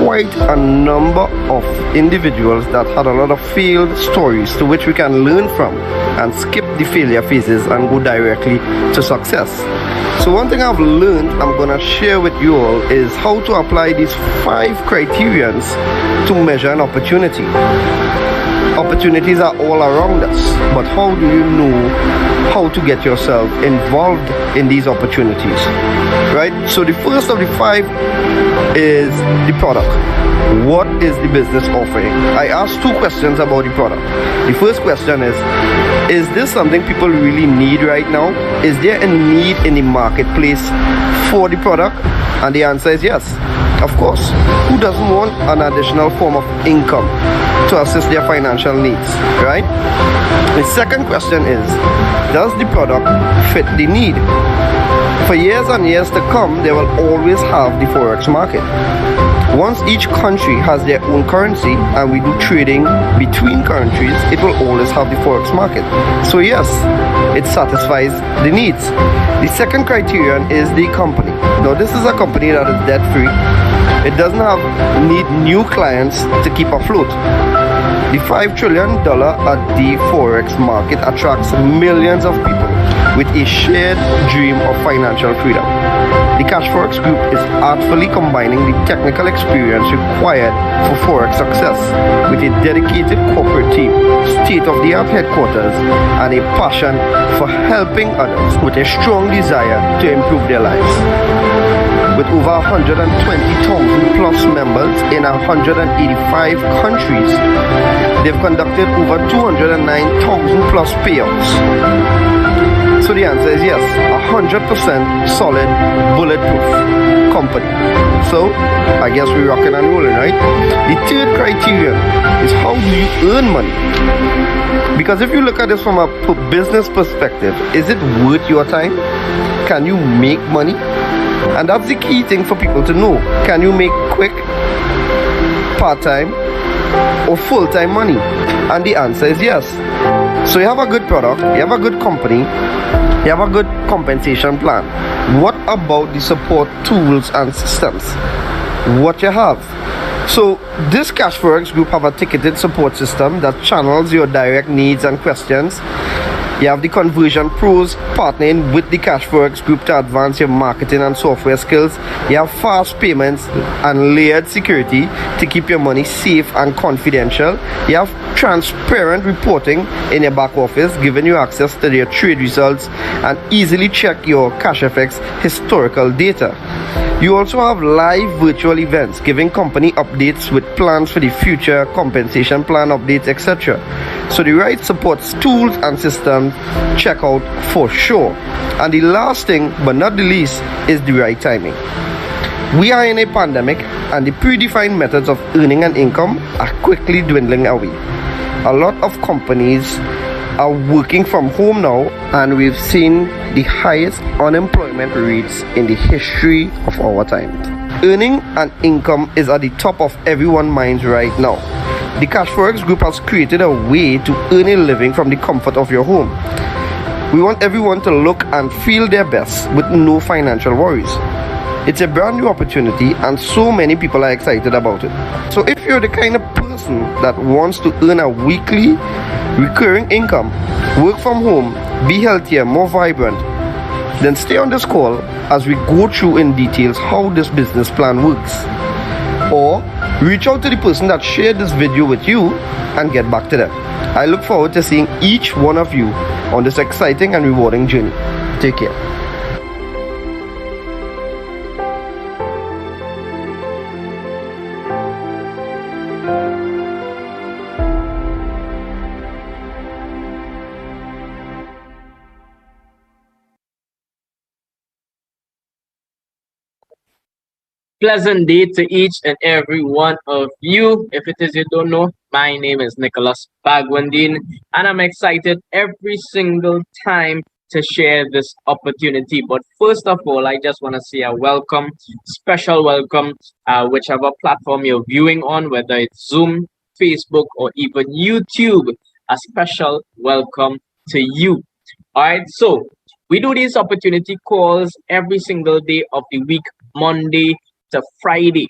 quite a number of individuals that had a lot of failed stories to which we can learn from and skip the failure phases and go directly to success. So one thing I've learned I'm gonna share with you all is how to apply these 5 criterions to measure an opportunity. Opportunities are all around us, but how do you know how to get yourself involved in these opportunities, right? So the first of the 5 is the product. What is the business offering? I asked 2 questions about the product. The first question is this something people really need right now? Is there a need in the marketplace for the product? And the answer is yes, of course. Who doesn't want an additional form of income to assist their financial needs, right? The second question is, does the product fit the need? For years and years to come, they will always have the Forex market. Once each country has their own currency and we do trading between countries, it will always have the Forex market. So yes, it satisfies the needs. The second criterion is the company. Now this is a company that is debt free. It doesn't need new clients to keep afloat. The $5 trillion at the Forex market attracts millions of people with a shared dream of financial freedom. The Cashfx group is artfully combining the technical experience required for Forex success with a dedicated corporate team, state-of-the-art headquarters, and a passion for helping others with a strong desire to improve their lives. With over 120,000 plus members in 185 countries, they've conducted over 209,000 plus payouts. So the answer is yes, 100% solid, bulletproof company. So I guess we're rocking and rolling, right? The third criterion is how do you earn money? Because if you look at this from a business perspective, is it worth your time? Can you make money? And that's the key thing for people to know. Can you make quick, part-time, or full-time money? And the answer is yes. So you have a good product, you have a good company, you have a good compensation plan. What about the support tools and systems? What you have? So this Cashfx group have a ticketed support system that channels your direct needs and questions. You have the conversion pros partnering with the Cashfx group to advance your marketing and software skills. You have fast payments and layered security to keep your money safe and confidential. You have transparent reporting in your back office, giving you access to your trade results and easily check your Cashfx historical data. You also have live virtual events giving company updates with plans for the future, compensation plan updates, etc. So the right support tools and systems, check out for sure. And the last thing but not the least is the right timing. We are in a pandemic and the predefined methods of earning an income are quickly dwindling away. A lot of companies are working from home now, and we've seen the highest unemployment rates in the history of our time. Earning an income is at the top of everyone's minds right now. The Cashfx group has created a way to earn a living from the comfort of your home. We want everyone to look and feel their best with no financial worries. It's a brand new opportunity and so many people are excited about it. So if you're the kind of person that wants to earn a weekly recurring income, work from home, be healthier, more vibrant, then stay on this call as we go through in details how this business plan works. Or reach out to the person that shared this video with you and get back to them. I look forward to seeing each one of you on this exciting and rewarding journey. Take care. Pleasant day to each and every one of you. If it is you don't know, my name is Nicholas Bagwandin, and I'm excited every single time to share this opportunity. But first of all, I just want to say a welcome, special welcome, whichever platform you're viewing on, whether it's Zoom, Facebook, or even YouTube. A special welcome to you. All right, so we do these opportunity calls every single day of the week, Monday to Friday.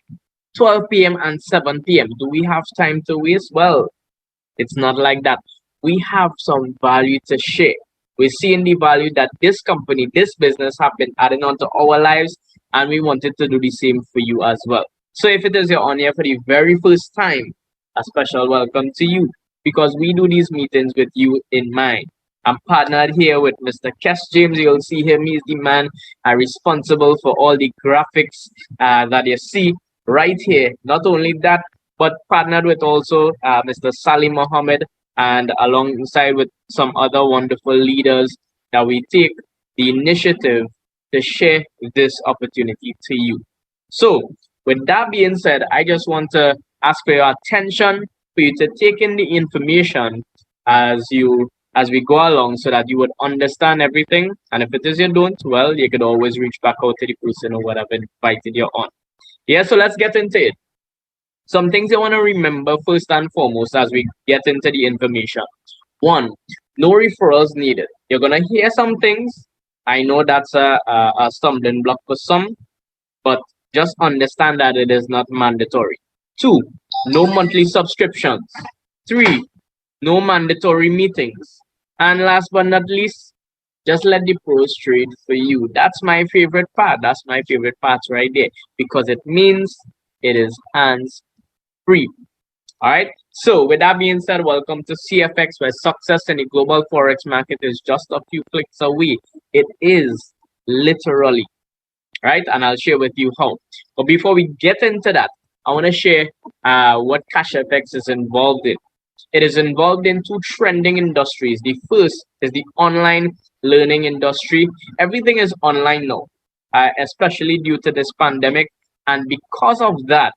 12 p.m. and 7 p.m. Do we have time to waste? Well, it's not like that. We have some value to share. We're seeing the value that this company, this business have been adding on to our lives, and we wanted to do the same for you as well. So if it is you're on here for the very first time, a special welcome to you because we do these meetings with you in mind. I'm partnered here with Mr. Kes James. You'll see him. He's the man responsible for all the graphics that you see right here. Not only that, but partnered with also Mr. Salim Mohammed and alongside with some other wonderful leaders that we take the initiative to share this opportunity to you. So, with that being said, I just want to ask for your attention, for you to take in the information as we go along so that you would understand everything. And if it is you don't, well, you could always reach back out to the person or whatever invited you on. Yeah, so let's get into it. Some things you want to remember first and foremost as we get into the information. One, no referrals needed. You're going to hear some things. I know that's a stumbling block for some, but just understand that it is not mandatory. Two, no monthly subscriptions. Three, no mandatory meetings. And last but not least, just let the pros trade for you. That's my favorite part. That's my favorite part right there because it means it is hands free. All right. So with that being said, welcome to CFX, where success in the global forex market is just a few clicks away. It is literally, right? And I'll share with you how. But before we get into that, I want to share what Cashfx is involved in. It is involved in two trending industries. The first is the online learning industry. Everything is online now, especially due to this pandemic. And because of that,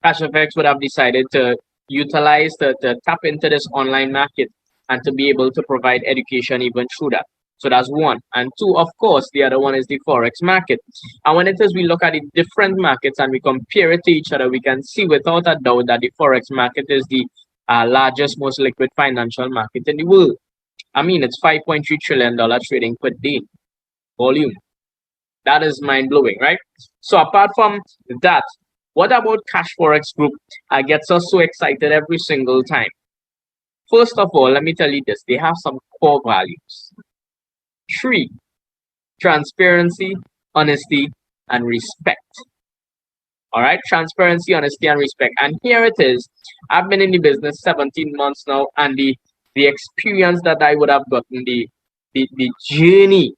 Cashfx would have decided to utilize, to tap into this online market and to be able to provide education even through that. So that's one. And two, of course, the other one is the Forex market. And when it is we look at the different markets and we compare it to each other, we can see without a doubt that the Forex market is the largest, most liquid financial market in the world. I mean, it's $5.3 trillion trading per day volume. That is mind blowing, right? So apart from that, what about Cash Forex Group gets us so excited every single time? First of all, let me tell you this. They have some core values. 3, transparency, honesty, and respect. All right, transparency, honesty, and respect. And here it is. I've been in the business 17 months now, and the experience that I would have gotten, the journey,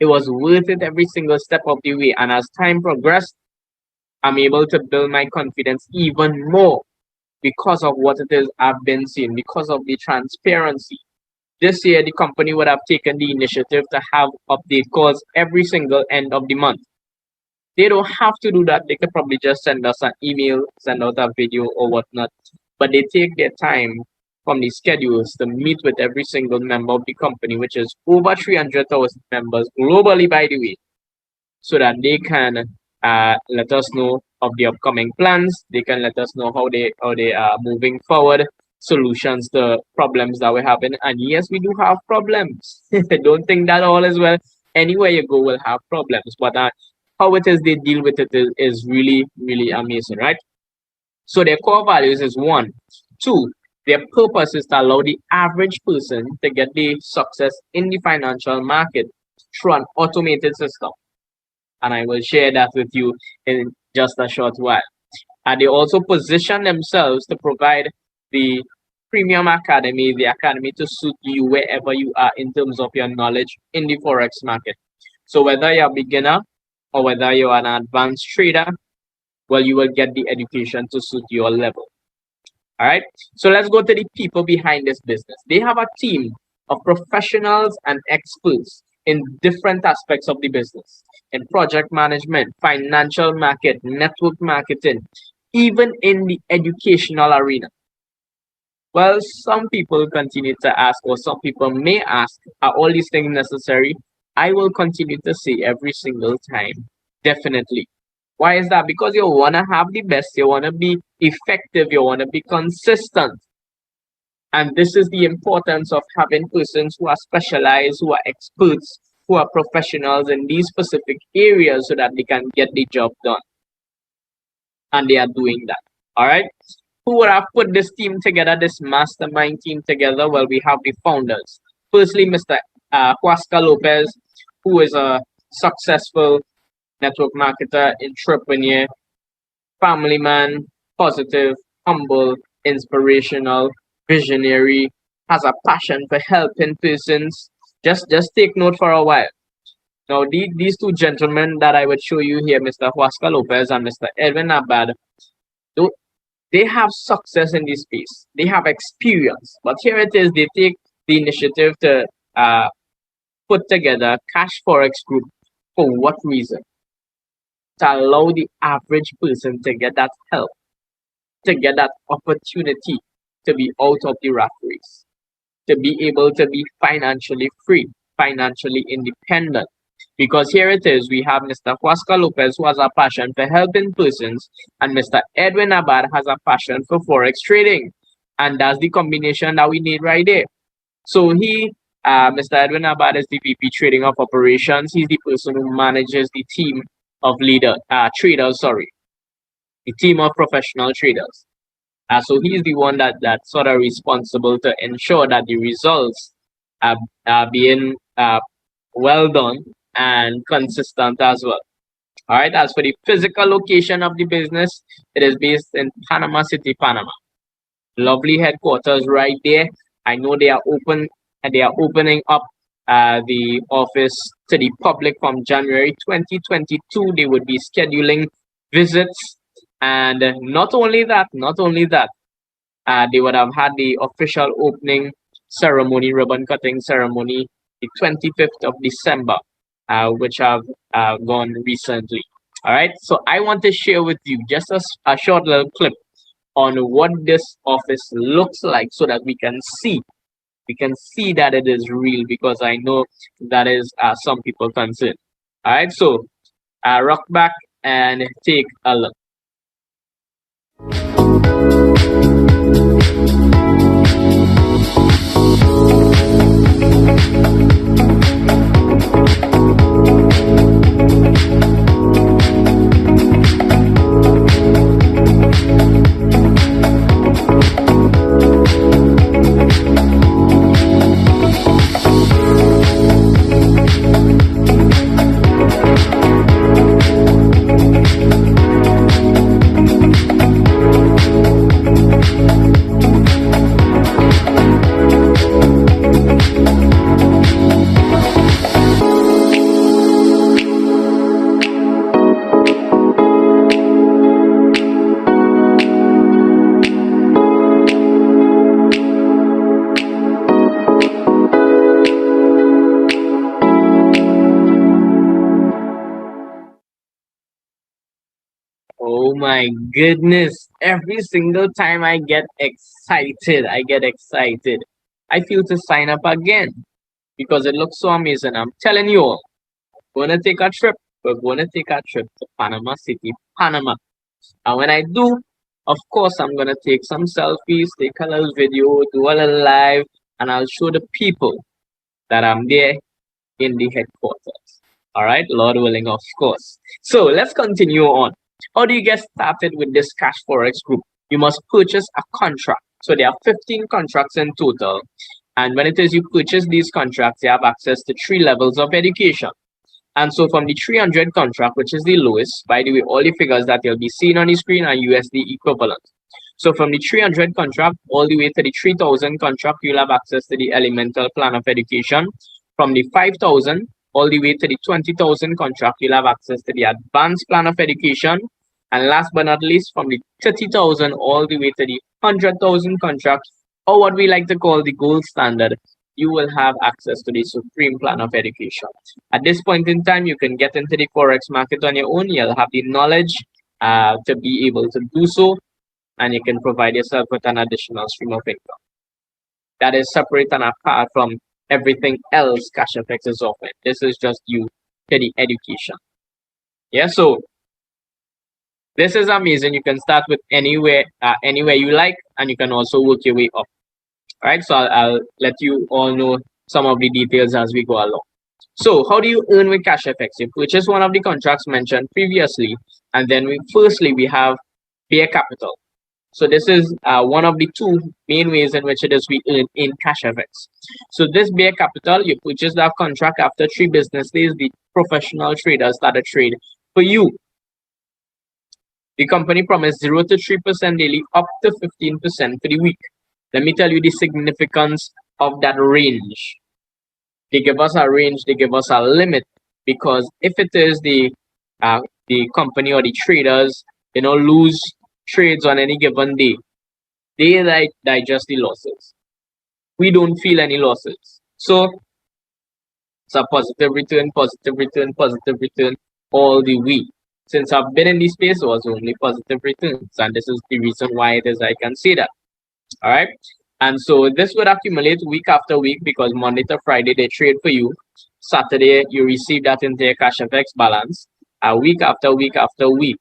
it was worth it every single step of the way. And as time progressed, I'm able to build my confidence even more because of what it is I've been seeing, because of the transparency. This year, the company would have taken the initiative to have update calls every single end of the month. They don't have to do that. They could probably just send us an email, send out a video or whatnot. But they take their time from the schedules to meet with every single member of the company, which is over 300,000 members globally, by the way, so that they can let us know of the upcoming plans. They can let us know how they are moving forward, solutions to problems that we're having. And yes, we do have problems. Don't think that all is well. Anywhere you go will have problems, but how it is they deal with it is really, really amazing, right? So their core values is 1. 2, their purpose is to allow the average person to get the success in the financial market through an automated system. And I will share that with you in just a short while. And they also position themselves to provide the premium academy, the academy to suit you wherever you are in terms of your knowledge in the Forex market. So whether you're a beginner or whether you're an advanced trader, well, you will get the education to suit your level. All right. So let's go to the people behind this business. They have a team of professionals and experts in different aspects of the business, in project management, financial market, network marketing, even in the educational arena. Well, some people continue to ask, or some people may ask, are all these things necessary? I will continue to say every single time, definitely. Why is that? Because you want to have the best, you want to be effective, you want to be consistent. And this is the importance of having persons who are specialized, who are experts, who are professionals in these specific areas so that they can get the job done. and they are doing that. All right. Who would have put this team together, this mastermind team together? Well, we have the founders. Firstly, Mr. Huasca Lopez, who is a successful network marketer, entrepreneur, family man, positive, humble, inspirational, visionary, has a passion for helping persons. Just take note for a while. Now, these two gentlemen that I would show you here, Mr. Huasca Lopez and Mr. Edwin Abad, though they have success in this space. They have experience. But here it is, they take the initiative to put together Cash Forex Group. For what reason? To allow the average person to get that help, to get that opportunity to be out of the rat race, to be able to be financially free, financially independent. Because here it is, we have Mr. Huasca Lopez, who has a passion for helping persons, and Mr. Edwin Abad has a passion for Forex trading. And that's the combination that we need right there. So Mr. Edwin Abad is the VP Trading of Operations. He's the person who manages the team of traders, the team of professional traders. So he's the one that's sort of responsible to ensure that the results are being well done and consistent as well. All right. As for the physical location of the business, it is based in Panama City, Panama. Lovely headquarters right there. I know they are open and they are opening up the office to the public from January 2022. They would be scheduling visits, and not only that, they would have had the official opening ceremony, ribbon cutting ceremony, the 25th of December, which have gone recently. All right, so I want to share with you just a short little clip on what this office looks like, so that we can see that it is real, because I know that is some people concerned. All right, so rock back and take a look. Oh my goodness. Every single time I get excited. I feel to sign up again because it looks so amazing. I'm telling you all, we're going to take a trip. We're going to take a trip to Panama City, Panama. And when I do, of course, I'm going to take some selfies, take a little video, do a little live, and I'll show the people that I'm there in the headquarters. All right, Lord willing, of course. So let's continue on. How do you get started with this Cash Forex Group? You must purchase a contract. So there are 15 contracts in total. And when it is you purchase these contracts, you have access to 3 levels of education. And so from the 300 contract, which is the lowest, by the way, all the figures that you'll be seeing on the screen are USD equivalent. So from the 300 contract all the way to the 3000 contract, you'll have access to the elemental plan of education. From the 5000 all the way to the 20,000 contract, you'll have access to the advanced plan of education. And last but not least, from the 30,000 all the way to the 100,000 contract, or what we like to call the gold standard, you will have access to the supreme plan of education. At this point in time, you can get into the Forex market on your own. You'll have the knowledge to be able to do so, and you can provide yourself with an additional stream of income. That is separate and apart from everything else Cashfx is offering. This is just you to the education. Yeah, so this is amazing. You can start with anywhere you like, and you can also work your way up. All right, so I'll let you all know some of the details as we go along. So how do you earn with Cashfx? You purchase one of the contracts mentioned previously, and then we have bare capital. So this is one of the two main ways in which it is we earn in Cashfx. So this bare capital, you purchase that contract after 3 business days. The professional traders start a trade for you. The company promised 0 to 3% daily, up to 15% for the week. Let me tell you the significance of that range. They give us a range, they give us a limit, because if it is the company or the traders, lose trades on any given day, they digest the losses. We don't feel any losses. So it's a positive return, positive return, positive return all the week. Since I've been in this space, it was only positive returns, and this is the reason why it is I can say that. All right. And so this would accumulate week after week, because Monday to Friday they trade for you. Saturday you receive that into your Cashfx balance, week after week after week,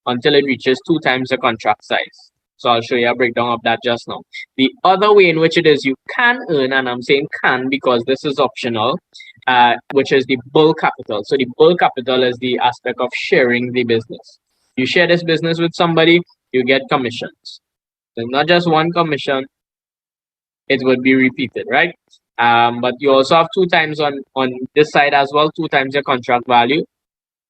until it reaches 2 times the contract size. So I'll show you a breakdown of that just now. The other way in which it is you can earn, and I'm saying can because this is optional, which is the bull capital. So the bull capital is the aspect of sharing the business. You share this business with somebody, you get commissions. So not just one commission, it would be repeated, right? But you also have 2 times on this side as well, 2 times your contract value.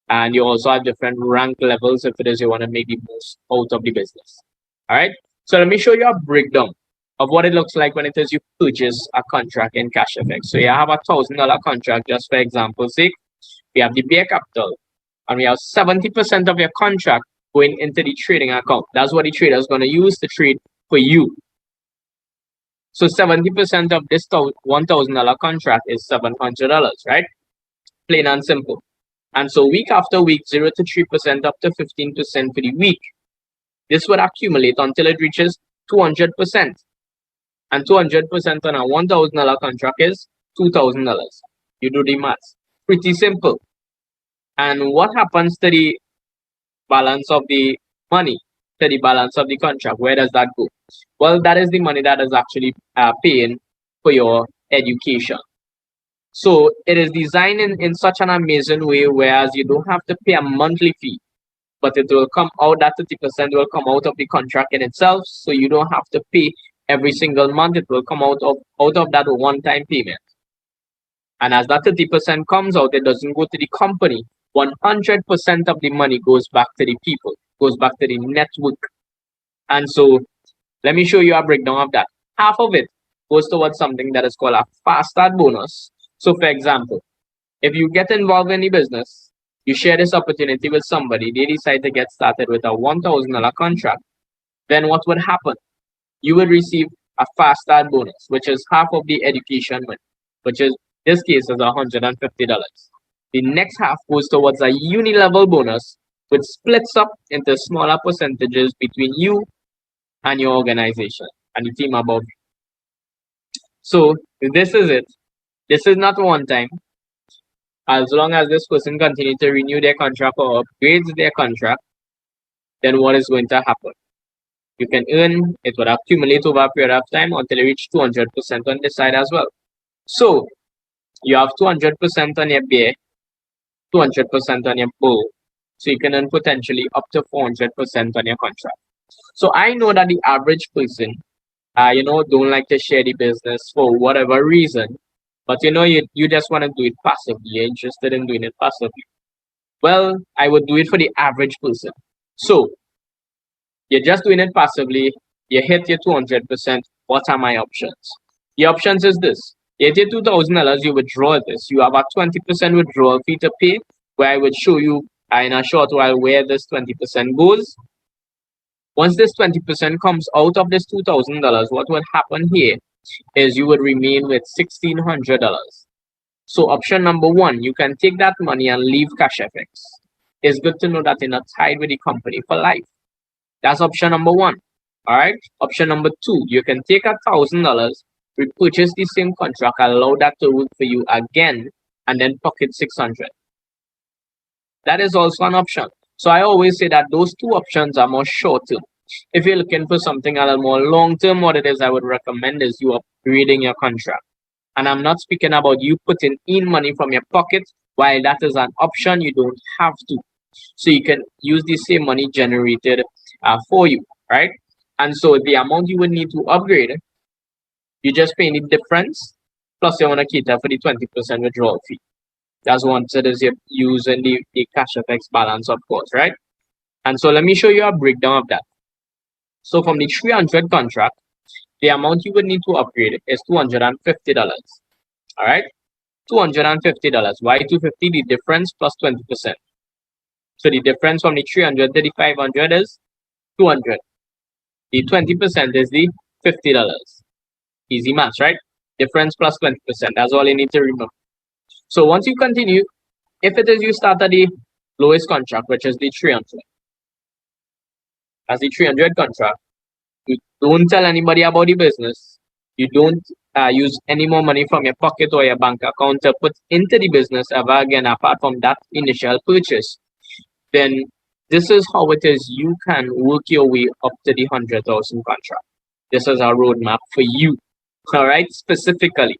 And you also have different rank levels if it is you want to make the most out of the business. All right. So let me show you a breakdown of what it looks like when it is you purchase a contract in Cashfx. So you have a $1,000 contract, just for example's sake. We have the bare capital, and we have 70% of your contract going into the trading account. That's what the trader is going to use to trade for you. So 70% of this $1,000 contract is $700, right? Plain and simple. And so week after week, 0 to 3%, up to 15% for the week. This would accumulate until it reaches 200%. And 200% on a $1,000 contract is $2,000. You do the maths. Pretty simple. And what happens to the balance of the money, to the balance of the contract? Where does that go? Well, that is the money that is actually paying for your education. So it is designed in such an amazing way, whereas you don't have to pay a monthly fee, but it will come out, that 30% will come out of the contract in itself. So you don't have to pay every single month. It will come out of that one-time payment. And as that 30% comes out, it doesn't go to the company. 100% of the money goes back to the people, goes back to the network. And so let me show you a breakdown of that. Half of it goes towards something that is called a fast start bonus. So for example, if you get involved in the business, you share this opportunity with somebody, they decide to get started with a $1,000 contract, then what would happen? You will receive a fast start bonus, which is half of the education money, which is, this case is $150. The next half goes towards a uni-level bonus, which splits up into smaller percentages between you and your organization and the team above you. So this is it. This is not one time. As long as this person continues to renew their contract or upgrades their contract, then what is going to happen? You can earn, it will accumulate over a period of time until you reach 200% on this side as well. So you have 200% on your bear, 200% on your bull. So you can earn potentially up to 400% on your contract. So I know that the average person, don't like to share the business for whatever reason. But you just want to do it passively. You're interested in doing it passively. Well, I would do it for the average person. So you're just doing it passively. You hit your 200%. What are my options? The options is this. You hit your $2,000, you withdraw this. You have a 20% withdrawal fee to pay, where I would show you in a short while where this 20% goes. Once this 20% comes out of this $2,000, what would happen here is you would remain with $1,600. So option number 1, you can take that money and leave Cashfx. It's good to know that you're not tied with the company for life. That's option number 1. All right. Option number 2, you can take $1,000, repurchase the same contract, allow that to work for you again, and then pocket $600. That is also an option. So I always say that those 2 options are more short term. If you're looking for something a little more long term, what it is I would recommend is you upgrading your contract. And I'm not speaking about you putting in money from your pocket. While that is an option, you don't have to. So you can use the same money generated for you, right? And so the amount you would need to upgrade, you just pay the difference, plus you want to cater for the 20% withdrawal fee. That's one set is you're using the Cashfx balance, of course, right? And so let me show you a breakdown of that. So from the 300 contract, the amount you would need to upgrade is $250. All right, $250. Why 250? The difference plus 20%. So the difference from the 300 to the 500 is 200. The 20% is the $50. Easy maths, right? Difference plus 20%. That's all you need to remember. So once you continue, if it is you start at the lowest contract, which is the 300, as the 300 contract, you don't tell anybody about the business. You don't use any more money from your pocket or your bank account to put into the business ever again, apart from that initial purchase. Then this is how it is you can work your way up to the 100,000 contract. This is our roadmap for you, all right, specifically.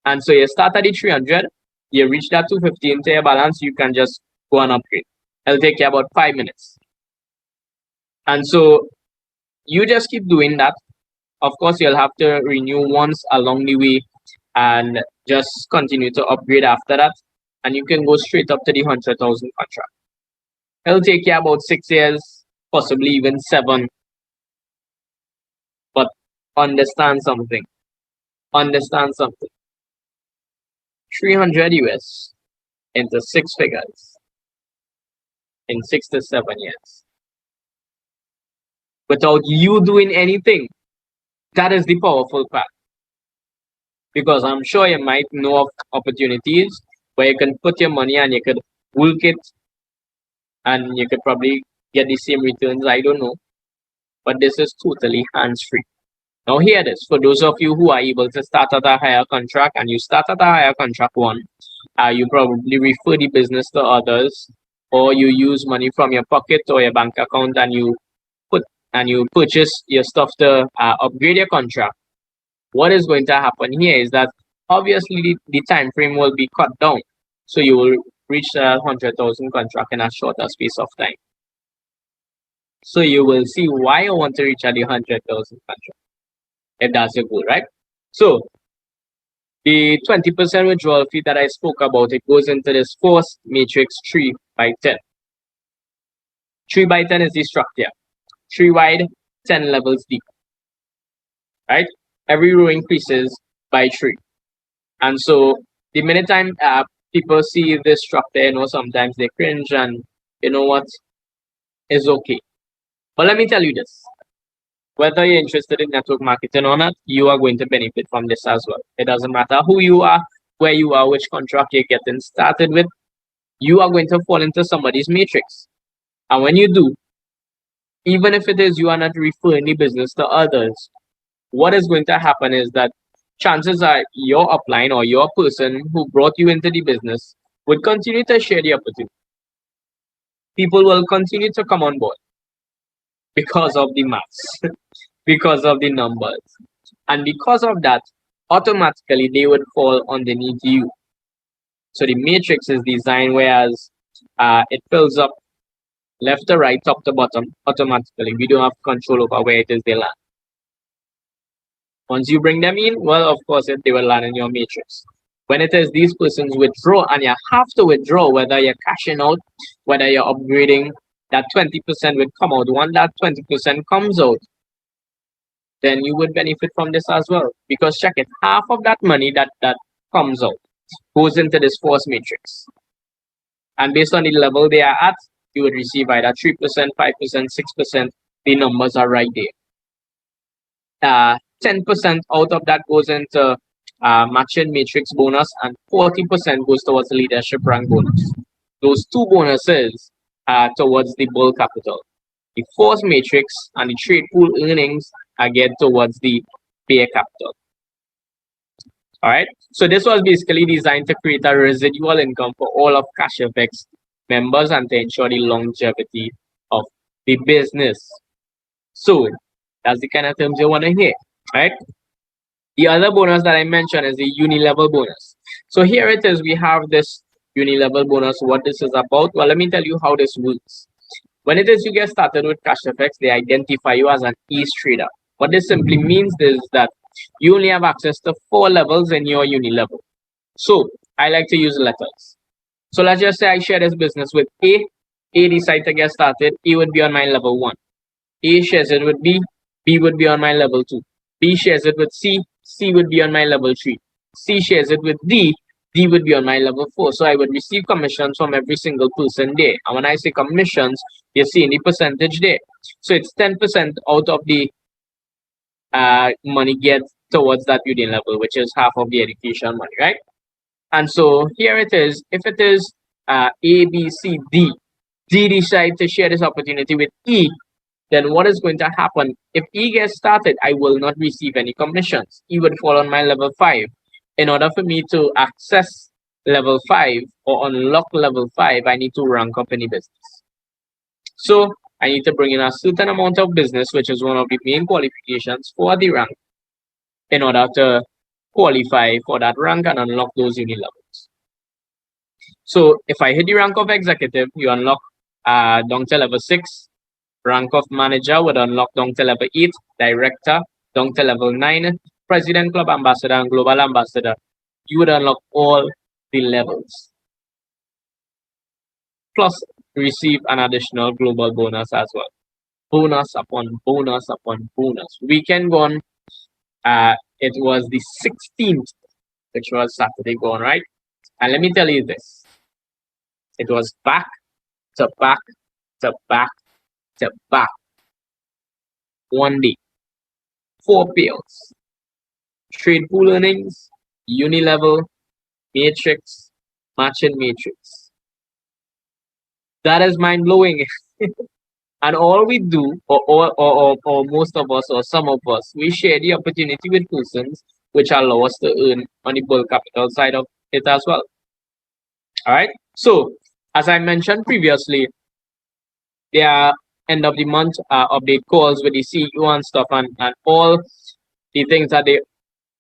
And so you start at the 300, you reach that 250 into your balance, you can just go and upgrade. It'll take you about 5 minutes. And so you just keep doing that. Of course, you'll have to renew once along the way and just continue to upgrade after that. And you can go straight up to the 100,000 contract. It'll take you about 6 years, possibly even 7. But understand something. Understand something. 300 US into 6 figures in 6 to 7 years. Without you doing anything. That is the powerful part. Because I'm sure you might know of opportunities where you can put your money and you could work it and you could probably get the same returns. I don't know. But this is totally hands-free. Now hear this. For those of you who are able to start at a higher contract and you start at a higher contract one, you probably refer the business to others, or you use money from your pocket or your bank account and you purchase your stuff to upgrade your contract. What is going to happen here is that obviously the time frame will be cut down. So you will reach the 100,000 contract in a shorter space of time. So you will see why you want to reach at the 100,000 contract, if that's your goal, right? So the 20% withdrawal fee that I spoke about, it goes into this force matrix 3 by 10. 3 by 10 is the structure. 3 wide, 10 levels deep. Right? Every row increases by 3. And so the minute time people see this structure, sometimes they cringe, and you know what? It's okay. But let me tell you this. Whether you're interested in network marketing or not, you are going to benefit from this as well. It doesn't matter who you are, where you are, which contract you're getting started with, you are going to fall into somebody's matrix. And when you do, even if it is you are not referring the business to others, what is going to happen is that chances are your upline or your person who brought you into the business would continue to share the opportunity. People will continue to come on board because of the maths, because of the numbers. And because of that, automatically they would fall underneath you. So the matrix is designed whereas it fills up left to right, top to bottom automatically. We don't have control over where it is they land. Once you bring them in, well, of course, they will land in your matrix. When it is these persons withdraw, and you have to withdraw, whether you're cashing out, whether you're upgrading, that 20% would come out. Once that 20% comes out, then you would benefit from this as well. Because check it, half of that money that comes out goes into this force matrix. And based on the level they are at, you would receive either 3%, 5%, 6%. The numbers are right there. 10% out of that goes into matching matrix bonus, and 40% goes towards leadership rank bonus. Those two bonuses are towards the bull capital. The force matrix and the trade pool earnings are get towards the pay capital. All right. So this was basically designed to create a residual income for all of Cashfx members and to ensure the longevity of the business. So that's the kind of terms you want to hear, right? The other bonus that I mentioned is the uni-level bonus. So here it is, we have this uni-level bonus. What this is about? Well, let me tell you how this works. When it is you get started with Cashfx, they identify you as an ace trader. What this simply means is that you only have access to 4 levels in your uni level. So I like to use letters. So let's just say I share this business with A. A decide to get started. A would be on my level 1. A shares it with B. B would be on my level 2. B shares it with C. C would be on my level 3. C shares it with D. D would be on my level 4. So I would receive commissions from every single person there. And when I say commissions, you're seeing the percentage there. So it's 10% out of the money get towards that union level, which is half of the education money, right? And so here it is. If it is A, B, C, D, D decide to share this opportunity with E, then what is going to happen? If E gets started, I will not receive any commissions. E would fall on my level 5. In order for me to access level 5 or unlock level 5, I need to rank up any business. So I need to bring in a certain amount of business, which is one of the main qualifications for the rank, in order to qualify for that rank and unlock those uni levels. So if I hit the rank of executive, you unlock down to level 6. Rank of manager would unlock down to level 8. Director down to level 9. President, club ambassador, and global ambassador. You would unlock all the levels. Plus receive an additional global bonus as well. Bonus upon bonus upon bonus. Weekend gone, it was the 16th, which was Saturday gone, right? And let me tell you this. It was back to back to back to back. One day. 4 payouts. Trade pool earnings, uni level, matrix, matching matrix. That is mind blowing. And all we do, or most of us, or some of us, we share the opportunity with persons which allow us to earn on the bulk capital side of it as well. All right. So, as I mentioned previously, there are end of the month update calls with the CEO and stuff, and all the things that they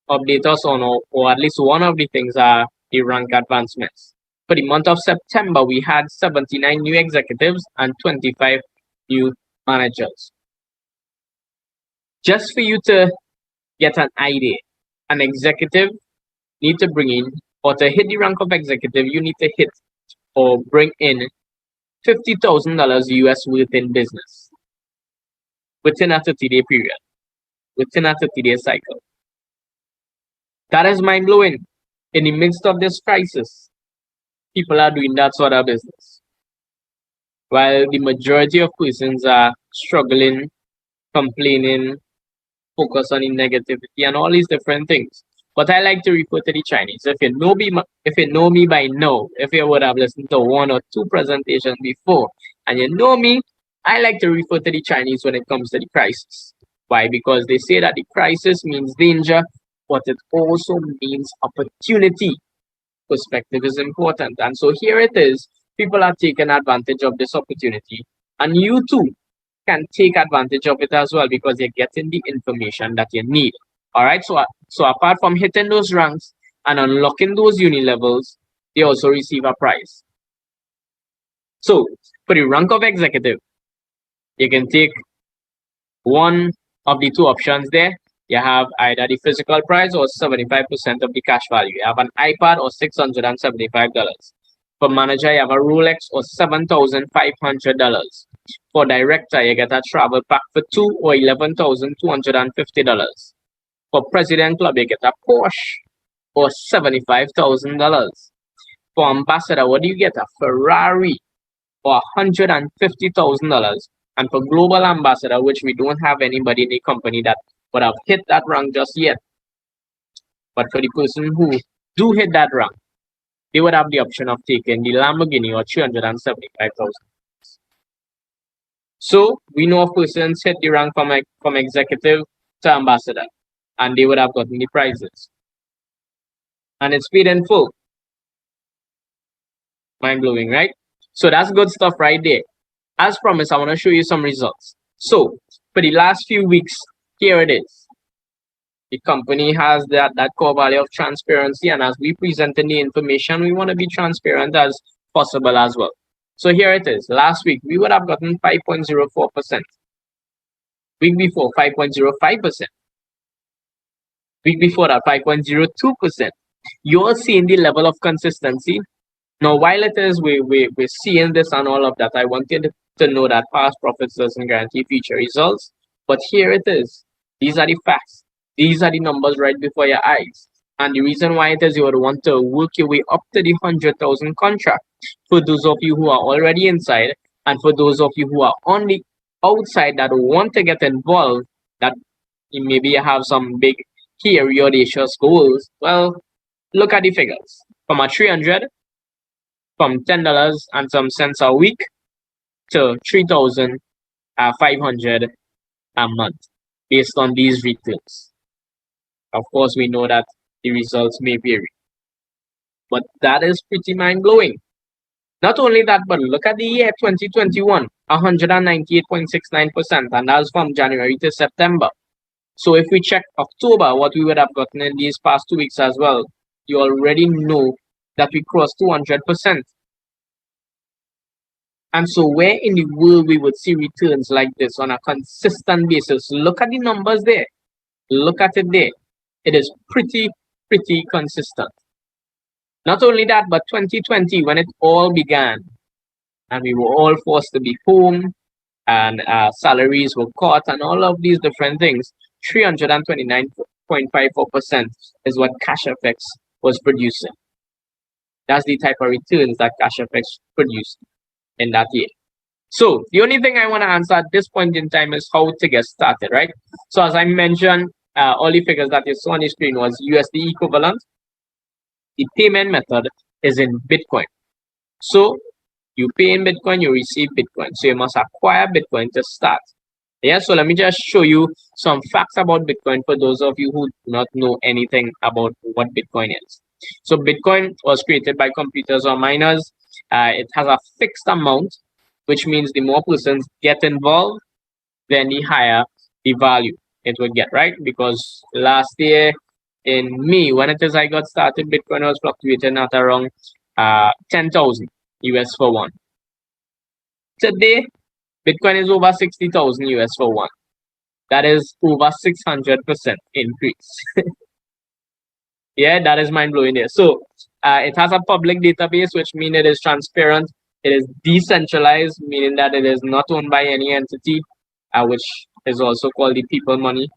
update us on, or at least one of the things are the rank advancements. For the month of September, we had 79 new executives and 25 new managers. Just for you to get an idea, an executive need to bring in, or to hit the rank of executive, you need to hit or bring in $50,000 US within business within a 30-day period, within a 30-day cycle. That is mind blowing. In the midst of this crisis, people are doing that sort of business, while the majority of persons are struggling, complaining, focus on the negativity and all these different things. But I like to refer to the Chinese. If you know me by now, if you would have listened to 1 or 2 presentations before, and you know me, I like to refer to the Chinese when it comes to the crisis. Why? Because they say that the crisis means danger, but it also means opportunity. Perspective is important. And so here it is. People are taking advantage of this opportunity. And you too can take advantage of it as well, because you're getting the information that you need. All right. So apart from hitting those ranks and unlocking those uni levels, they also receive a prize. So for the rank of executive, you can take one of the 2 options there. You have either the physical prize or 75% of the cash value. You have an iPad or $675. For manager, you have a Rolex or $7,500. For director, you get a travel pack for 2 or $11,250. For president club, you get a Porsche or $75,000. For ambassador, what do you get? A Ferrari or $150,000. And for global ambassador, which we don't have anybody in the company that would have hit that rank just yet, but for the person who do hit that rank, they would have the option of taking the Lamborghini or $375,000. So we know persons hit the rank from executive to ambassador, and they would have gotten the prizes. And it's paid in full. Mind blowing, right? So that's good stuff right there. As promised, I want to show you some results. So for the last few weeks, here it is. The company has that core value of transparency, and as we present the information, we want to be transparent as possible as well. So here it is. Last week, we would have gotten 5.04%. Week before, 5.05%. Week before that, 5.02%. You're seeing the level of consistency. Now, while it is we're seeing this and all of that, I wanted to know that past profits doesn't guarantee future results. But here it is. These are the facts. These are the numbers right before your eyes. And the reason why it is you would want to work your way up to the 100,000 contract for those of you who are already inside, and for those of you who are on the outside that want to get involved, that maybe you have some big key audacious goals. Well, look at the figures. From a 300, from $10 and some cents a week to 3,500 a month based on these returns. Of course, we know that the results may vary, but that is pretty mind blowing. Not only that, but look at the year 2021, 198.69%, and that's from January to September. So if we check October, what we would have gotten in these past 2 weeks as well, you already know that we crossed 200%. And so where in the world we would see returns like this on a consistent basis? Look at the numbers there. Look at it there. It is pretty consistent. Not only that, but 2020, when it all began, and we were all forced to be home, and salaries were cut, and all of these different things, 329.54% is what Cashfx was producing. That's the type of returns that Cashfx produced in that year. So the only thing I want to answer at this point in time is how to get started, right? So as I mentioned, all the figures that you saw on the screen was USD equivalent. The payment method is in Bitcoin. So you pay in Bitcoin, you receive Bitcoin. So you must acquire Bitcoin to start. Yeah, so let me just show you some facts about Bitcoin for those of you who do not know anything about what Bitcoin is. So Bitcoin was created by computers or miners. It has a fixed amount, which means the more persons get involved, then the higher the value it would get, right? Because last year in May, when it is I got started, Bitcoin was fluctuating at around 10,000 US for one. Today, Bitcoin is over 60,000 US for one. That is over 600% increase. Yeah, that is mind blowing there. So it has a public database, which means it is transparent. It is decentralized, meaning that it is not owned by any entity, which is also called the people money.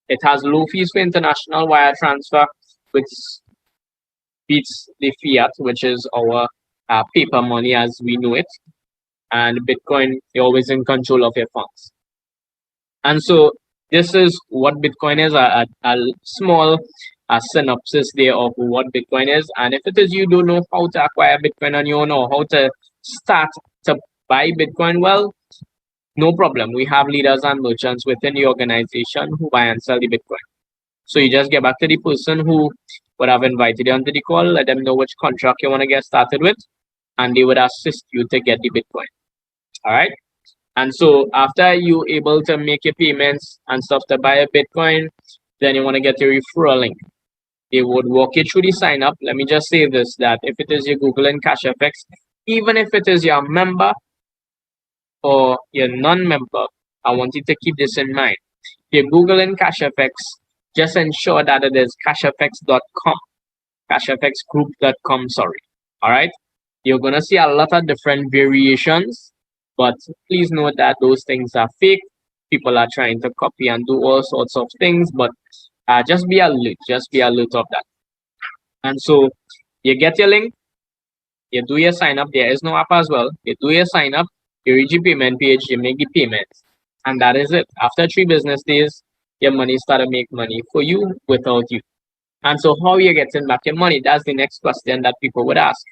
It has low fees for international wire transfer, which beats the fiat, which is our paper money as we know it. And Bitcoin, you're always in control of your funds. And so this is what Bitcoin is, a small synopsis there of what Bitcoin is. And if it is you don't know how to acquire Bitcoin on your own or how to start to buy Bitcoin, well, no problem. We have leaders and merchants within the organization who buy and sell the Bitcoin. So you just get back to the person who would have invited you onto the call, let them know which contract you want to get started with, and they would assist you to get the Bitcoin. All right. And so after you're able to make your payments and stuff to buy a Bitcoin, then you want to get your referral link. They would walk you through the sign up. Let me just say this, that if it is your Google and Cashfx, even if it is your member or your non-member, I want you to keep this in mind. If you're Google and Cashfx, just ensure that it is cashfx.com, cashfxgroup.com, sorry. All right. You're going to see a lot of different variations, but please note that those things are fake. People are trying to copy and do all sorts of things, but just be alert. Just be alert of that. And so you get your link, you do your sign up. There is no app as well. You do your sign up, you reach your payment page, you make the payments, and that is it. After 3 business days, your money start to make money for you without you. And so how are you getting back your money? That's the next question that people would ask.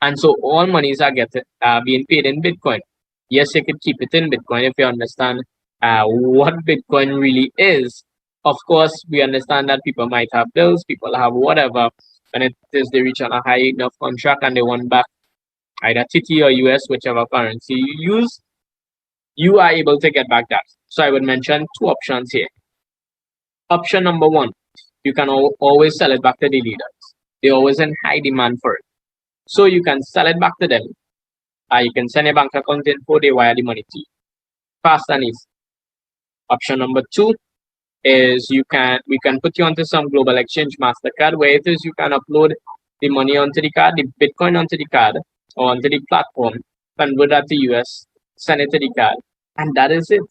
And so all monies are being paid in Bitcoin. Yes, you could keep it in Bitcoin if you understand what Bitcoin really is. Of course, we understand that people might have bills, people have whatever, and it is they reach on a high enough contract and they want back either TT or US, whichever currency you use, you are able to get back that. So I would mention 2 options here. Option number 1, you can always sell it back to the leaders. They're always in high demand for it. So you can sell it back to them. You can send a bank account info, they wire the money to you. Fast and easy. Option number 2 is we can put you onto some global exchange MasterCard where it is you can upload the money onto the card, the Bitcoin onto the card or onto the platform, convert that to US, send it to the card, and that is it.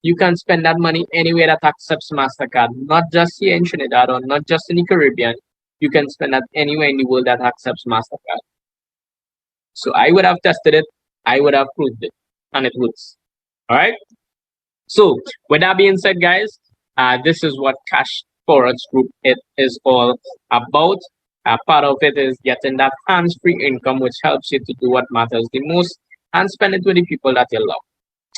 You can spend that money anywhere that accepts MasterCard, not just here in Trinidad or not just in the Caribbean. You can spend that anywhere in the world that accepts MasterCard. So I would have tested it, I would have proved it, and it works. All right. So with that being said, guys, this is what Cashfx Group it is all about. Part of it is getting that hands-free income, which helps you to do what matters the most and spend it with the people that you love.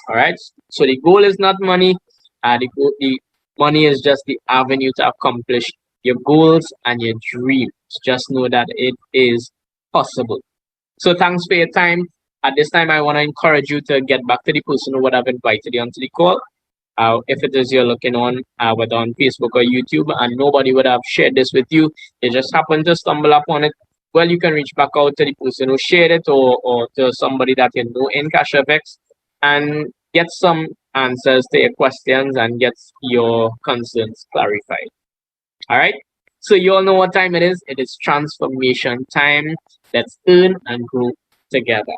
All right. So the goal is not money. The money is just the avenue to accomplish your goals and your dreams. Just know that it is possible. So thanks for your time. At this time, I want to encourage you to get back to the person who would have invited you onto the call. If it is you're looking on, whether on Facebook or YouTube, and nobody would have shared this with you, you just happen to stumble upon it, well, you can reach back out to the person who shared it or to somebody that you know in Cashfx and get some answers to your questions and get your concerns clarified. All right. So you all know what time it is. It is transformation time. Let's earn and grow together.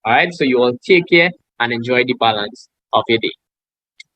All right. So you all take care and enjoy the balance of your day.